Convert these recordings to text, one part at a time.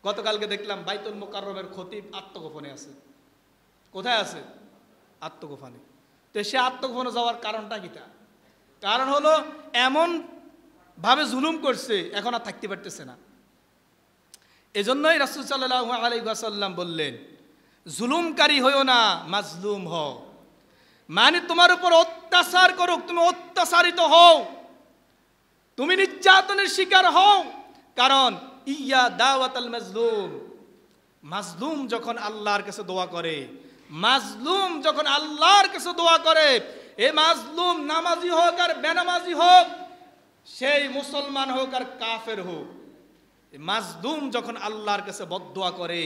গতকালকে দেখলাম বাইতুল মুকাররমের খতিব আত্মগোপনে আছে। কোথায় আছে? আত্মগোপনে। তো সে আত্মগোপনে যাওয়ার কারণটা কিটা? কারণ হলো এমন ভাবে জুলুম করছে, এখন আর থাকতে পারতেছে না। এজন্যই রাসূল সাল্লাল্লাহু আলাইহি ওয়াসাল্লাম বললেন, জুলুমকারী হইও না, মাজলুম হও। মানে তোমার উপর অত্যাচার করুক, তুমি অত্যাচারিত হও, তুমি নির্যাতনের শিকার হও। কারণ ইয়া দাওয়াতাল মাজলুম, মাজলুম যখন আল্লাহর কাছে দোয়া করে, মাজলুম যখন আল্লাহর কাছে দোয়া করে, এ মাজলুম নামাজি হোক আর বেনামাজি হোক, সেই মুসলমান হোক আর কাফের হোক, মাজলুম যখন আল্লাহর কাছে বদদোয়া করে,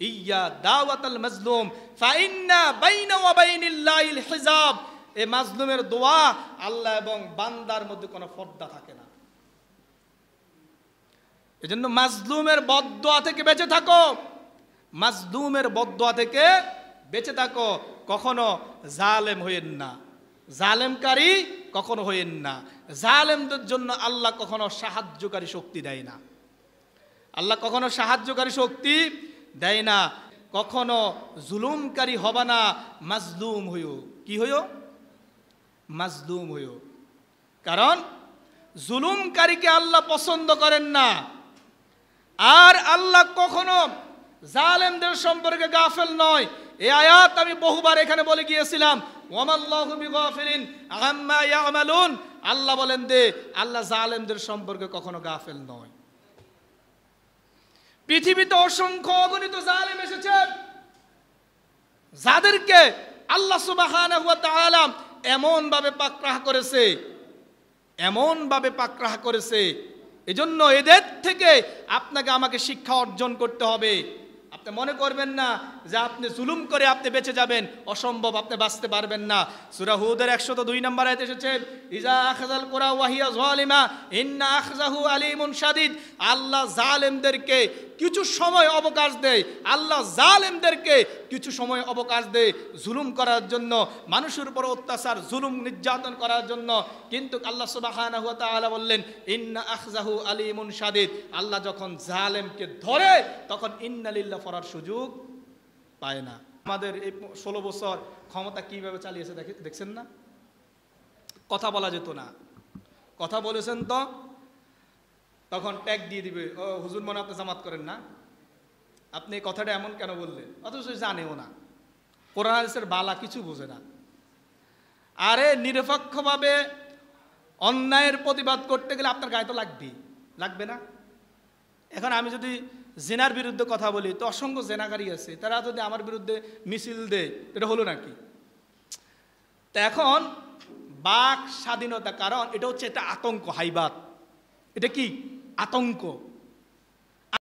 ইয়া দাওয়াতাল মাজলুম ফাইন্না বাইনা ওয়া বাইনিল্লাহিল হিজাব, এই মাজলুমের দোয়া আল্লাহ এবং বান্দার মধ্যে কোনো পর্দা থাকে না। এজন্য মাজলুমের বদদোয়া থেকে বেঁচে থাকো, মাজলুমের বদদোয়া থেকে বেঁচে থাকো। কখনো জালেম হইেন না, জালেমকারী কখনো হইেন না। জালেমদের জন্য আল্লাহ কখনো সাহায্যকারী শক্তি দেয় না, আল্লাহ কখনো সাহায্যকারী শক্তি দেয় না। কখনো জুলুমকারী হবা না, মাজলুম হইও। কি হইও? মাজলুম হইও। কারণ জুলুমকারীকে আল্লাহ পছন্দ করেন না। আর আল্লাহ কখনো জালেমদের সম্পর্কে গাফেল নয়। এই আয়াত আমি বহুবার এখানে বলে গিয়েছিলাম, ওয়ামাল্লাহু বিগাফিলিন আম্মা ইয়ামালুন। আল্লাহ বলেন যে আল্লাহ জালেমদের সম্পর্কে কখনো গাফেল নয়। পৃথিবীতে অসংখ্য অগণিত জালেম এসেছে, যাদেরকে আল্লাহ সুবহানাহু ওয়া তাআলা এমন ভাবে পাকড়াহ করেছে, এমন ভাবে পাকড়াহ করেছে। এজন্য এদের থেকে আপনাকে আমাকে শিক্ষা অর্জন করতে হবে। আপনি মনে করবেন না যে আপনি জুলুম করে আপনি বেঁচে যাবেন, অসম্ভব, আপনি বাঁচতে পারবেন না। সূরা হুদের 102 নম্বর আয়াতে এসেছে, ইজা আখাযাল কুরা ওয়া হিয়া যালিমা ইন্না আখযাহু আলীমুন শাদীদ। আল্লাহ জালেমদেরকে কিছু সময় অবকাশ দেয়, আল্লাহ জালেমদেরকে কিছু সময় অবকাশ দেয় জুলুম করার জন্য, মানুষের উপর অত্যাচার জুলুম নির্যাতন করার জন্য। কিন্তু আল্লাহ সুবহানাহু ওয়া তাআলা বললেন ইন্না আখযাহু আলীমুন শাদীদ। আল্লাহ যখন জালেমকে ধরে তখন ইন্না লিল্লাহ পড়ার সুযোগ পায় না। আমাদের এই 16 বছর ক্ষমতা কিভাবে চালিয়েছে দেখছেন না? কথা বলা যেত না, কথা বলেছেন তো তখন ট্যাগ দিয়ে দিবে, ও হুজুর মনে আপনি জামাত করেন না, আপনি এই কথাটা এমন কেন বললেন? অথচ জানেও না, কোরআন হাদিসের বালা কিছু বোঝে না। আরে নিরপেক্ষভাবে অন্যায়ের প্রতিবাদ করতে গেলে আপনার গায়ে তো লাগবেই, লাগবে না? এখন আমি যদি জেনার বিরুদ্ধে কথা বলি তো অসংখ্য জেনাকারী আছে, তারা যদি আমার বিরুদ্ধে মিছিল দেয় এটা হলো নাকি? তা এখন বাক স্বাধীনতা, কারণ এটা হচ্ছে একটা আতঙ্ক, হাইবাত, এটা কি আতঙ্ক।